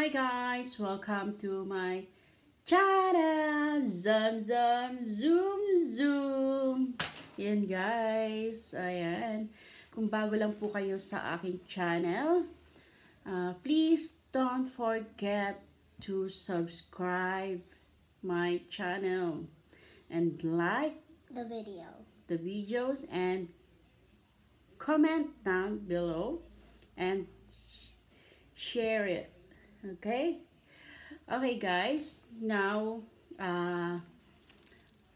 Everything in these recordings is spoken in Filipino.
Hi guys! Welcome to my channel! Zoom Zoom! Yan guys, ayan. Kung bago lang po kayo sa aking channel, please don't forget to subscribe my channel and like the videos and comment down below and share it. Okay guys, now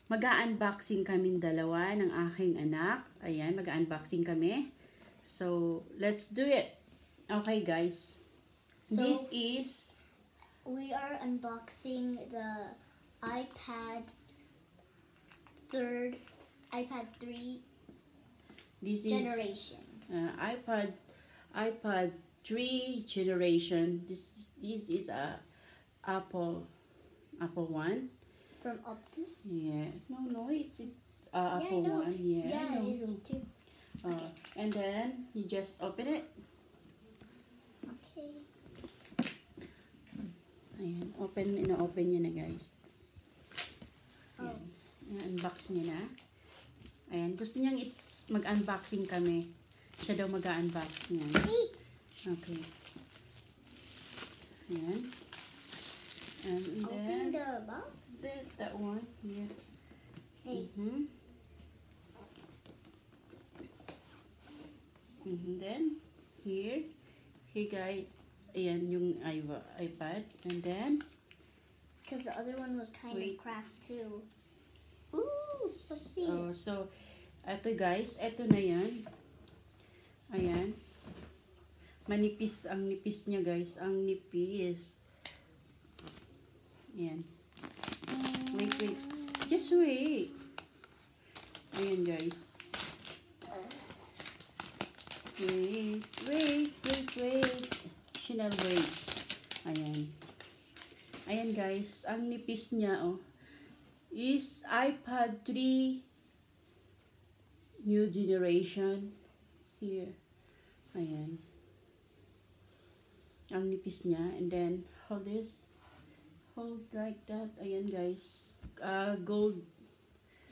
mag-unboxing kaming dalawa ng aking anak. Ayan, mag-unboxing kami. So let's do it. Okay guys, so we are unboxing the iPad 3 generation. iPad 3 generation. This is a Apple one from Optus. Yeah, no, it's Apple one. Yeah, it is too. And then you just open it. Okay. Ayan, open niya na guys. Ayan, unbox niya na. Ayan, gusto niyang mag-unboxing kami. Siya daw mag-unbox niya. Okay. Ayan. And open the box. That one. Yeah. Hey. Then here guys. Ayan yung iPad. And then because the other one was kind of cracked too. Ooh, let's see. So eto guys, eto na yan. Ayan. Manipis, ang nipis niya guys. Ang nipis. Ayan. Wait. Just wait. Ayan guys. Wait. Chanel, wait. Ayan. Ayan guys. Ang nipis niya is iPad 3 new generation. Here. Ayan. Ang nipis niya. And then, hold this. Hold like that. Ayan guys.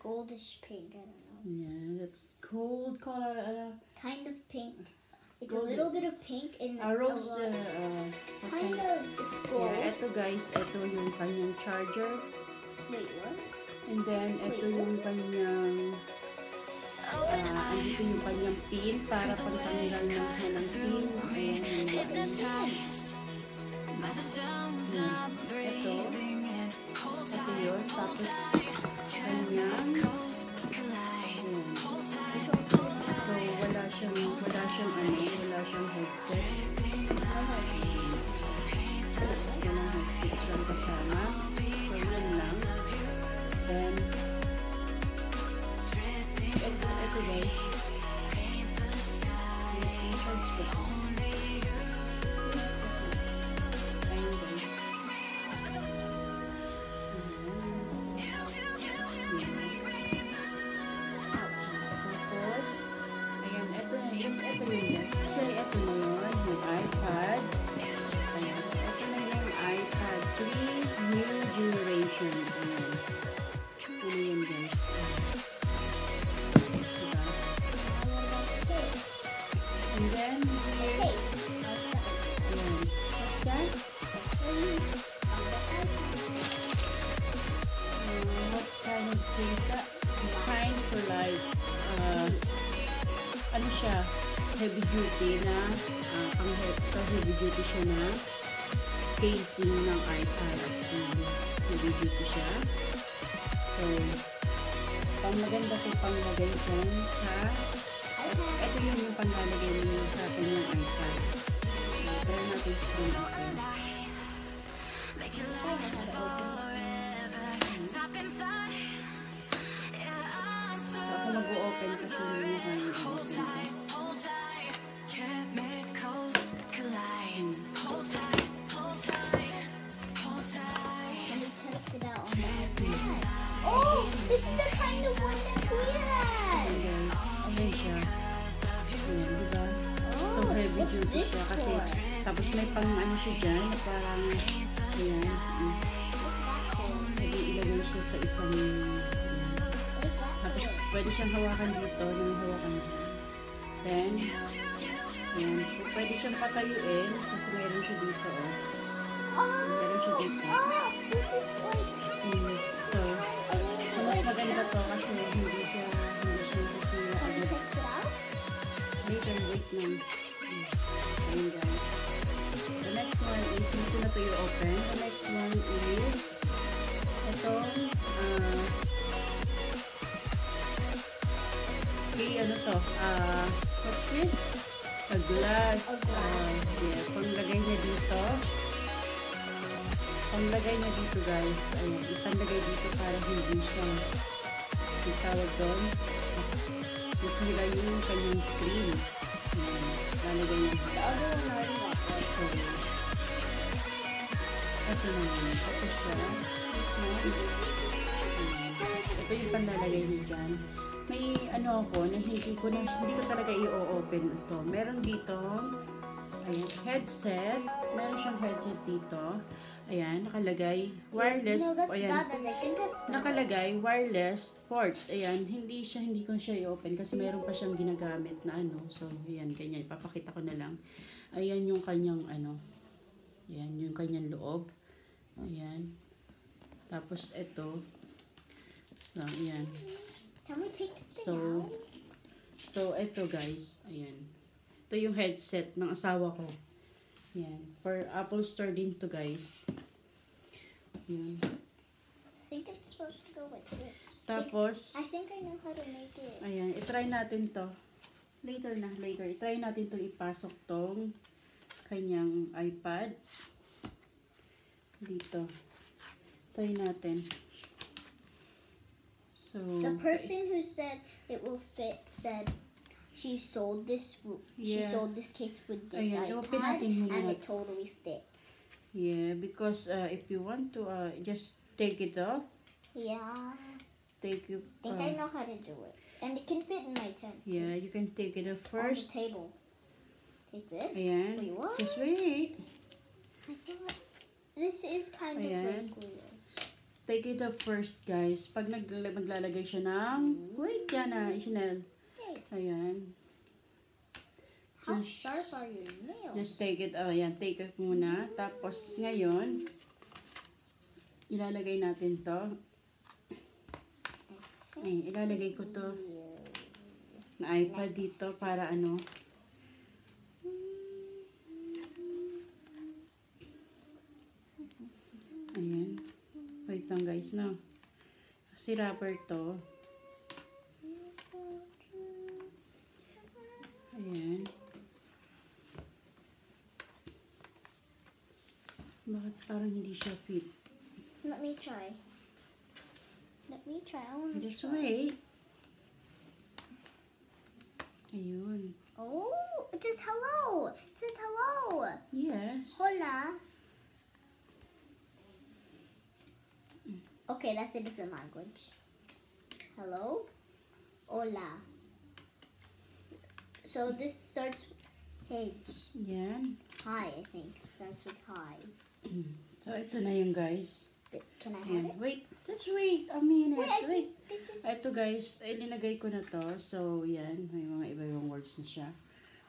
Goldish pink. I don't know. Yeah, that's gold color. Kind of pink. It's gold. A little bit of pink in a rose. Kind of. It's gold. Yeah, ito guys. Ito yung kanyang charger. Wait, what? And then, ito yung kanyang andito yung kanyang pin para pagtanggal ng kanyang pin. Ayan yung ito yun. Tapos kanyang so wala siyang headset. Walang headset siyang kasama. So yun lang. Then ito guys. And then, what's that? What kind of thing is that? Design for life. Ano siya? Heavy duty na, heavy duty siya na casing ng iPad. Heavy duty siya. So, maganda po panglagay dyan sa ito yung panglalagay niyo sa kanyang iPad. Try natin sa kanyang so ako mag-o-open kasi yung kanyang Oh, this is the kind of one that we had. Ayan siya. Ayan, diba? So heavy duty siya kasi Tapos may pang ano siya dyan, parang, ayan. Pwede ilagay siya sa isang, tapos pwede siyang hawakan dito, nang hawakan dyan. Then, ayan. Pwede siyang patayuin, kasi mayroon siya dito, oh. Meron siya dito. This is like... So, mas maganda to kasi hindi siya kasi Can you take it out? later, wait lang. Ayun guys. The next one is, hindi ko na to i-open. The next one is, itong, okay, ano to? What's this? A glass. Yeah, panglagay niya dito. Panglagay niya dito guys. Ayun, ipanlagay dito para hindi siya itawag doon. Masira yung kanyang screen. Ayan, lalagay niya dito. The other one already went there. So, ito na yun. Tapos siya. Ito yung panlalagay niya dyan. May ano ako na hindi ko talaga i-open ito. Meron dito, ayan, headset. Meron siyang headset dito. Ayan, nakalagay wireless. No, that's Ayan, Dada's. I think that's Dada's. nakalagay wireless port. Ayan, hindi ko siya i-open kasi meron pa siyang ginagamit na ano. So, ayan, ganyan. Papakita ko na lang. Ayan yung kanyang ano. Ayan, yung kanyang loob. Ayan. Tapos, ito. So, ayan. Can we take this thing So, out? so ito guys. Ayan. Ito yung headset ng asawa ko. Ayan. For Apple Store din to guys. Ayan. I think it's supposed to go like this. Tapos, I think I know how to make it. ayan. I-try natin to. Later. I-try natin to ipasok tong kanyang iPad. Dito. Try natin. So, The person who said it will fit said she sold this case with this Ayan, open iPad natin muna. and it totally fit. yeah, because if you want to just take it off, Yeah. take it. I think I know how to do it. And it can fit in my tent. Yeah, you can take it off On the first. table. Take this. Ayan. Wait, what? Just wait. I thought this is kind of Ayan. like weird. Take it off first, guys. Pag maglalagay siya ng... Wait, yan na, Chanel. Hey, Ayan. how Just- sharp are your nails? Just take it. Oh, ayan. Take it muna. Tapos, ngayon, ilalagay natin to. Ay, ilalagay ko to na iPad dito para ano. Ayan. Wait lang guys, no. Kasi rubber to. Ayan. Bakit parang hindi siya fit? Let me try. Let me try. I want to Just try. wait. Ayun. Oh, it says hello. It says hello. Yes. Hola. Okay, that's a different language. Hello. Hola. So this starts with H. Yan. Hi, I think. Starts with hi. So, ito na yung guys. Can I have Ayan. it? Wait. Just wait a minute. Wait, I Wait. think this is... Ito guys, ilinagay ko na to. So, yan. May mga iba-ibang words na siya.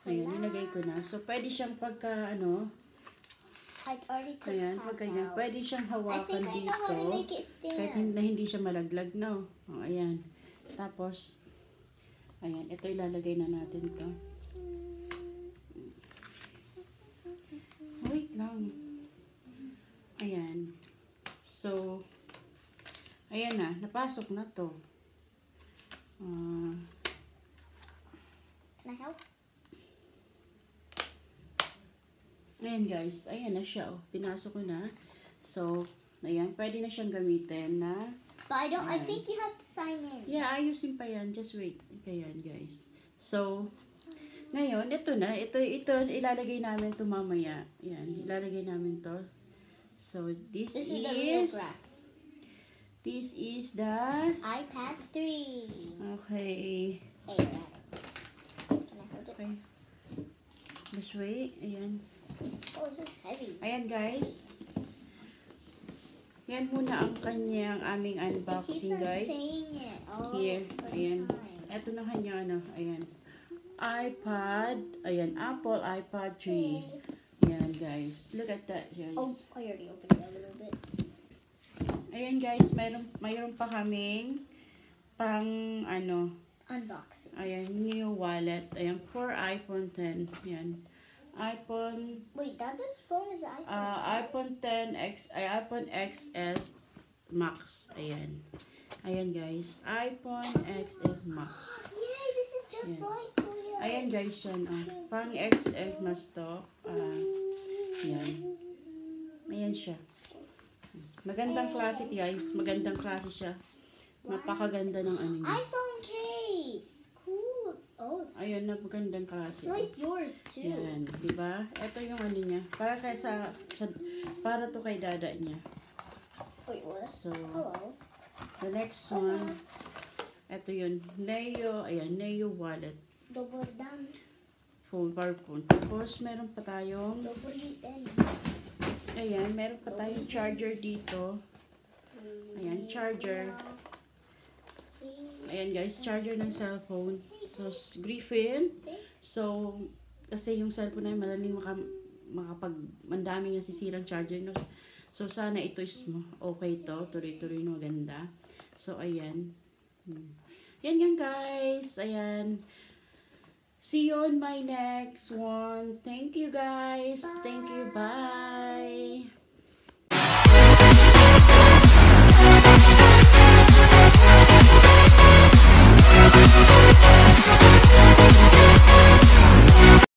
Ayan, Hala. nilagay ko na. So, pwede siyang pagka, ano, I already took ayan, half pagka yan. out. Pwede siyang I hawakan think I know how to dito. make it Kahit stand. hindi siya malaglag, no? O, ayan. Tapos, ayan, ito ilalagay na natin to. Wait lang. Ayan. So, ayan na. Napasok na to. Can I help? Ayan guys. Ayan na siya. Oh. Pinasok ko na. So, ayan. Pwede na siyang gamitin na. But I don't. I Ayan. think you have to sign in. Yeah, ayusin pa yan. Just wait. Ayan guys. So, ngayon, ito na. Ito ilalagay namin to mamaya. Ayan. Ilalagay namin to. So, this This is is the real grass. This is the... iPad 3. Okay. Hey, can I hold it? Okay. Just wait. Ayan. Ayan guys. Yan muna ang aming unboxing guys. Saying it all Here, the ayan. time. Ito na kanya, ano, ayan. iPad, ayan, Apple iPad 3. Ayan guys. Look at that guys. Oh, I already opened it a little bit. Ayan guys, mayroon pa kaming pang ano, Unboxing. ayan, new wallet. Ayan, for iPhone 10. Ayan. iPhone Wait, this phone is an iPhone. iPhone 10X, iPhone XS Max. Ayan. Ayan guys, iPhone XS Max. Yay, this is just Yeah. like Kuya. Ayan guys, yan. Pang XS Max to. Ayan. Ayan siya. Magandang klase guys. Magandang klase siya. Napakaganda ng ano niya. iPhone case. Cool. Oh, it's Ayun, napagandang klase. like yours too. Yan, di ba? Ito yung ano niya. Para para to kay dada niya. Wait, what? So, Hello. the next one, ito yun. Neo, ayan, Neo wallet. Double down. Phone, phone. Tapos, meron pa tayong, Double then. ayan, meron pa tayong charger dito. Ayan, charger. Ayan guys, charger ng cellphone. So, Griffin. So, kasi yung cellphone na yun, malaling mandaming nasisirang charger. No? So, sana ito is okay to. Tuloy-tuloy no, maganda. So, ayan. Yan guys. Ayan. See you on my next one. Thank you guys. Bye. Thank you. Bye.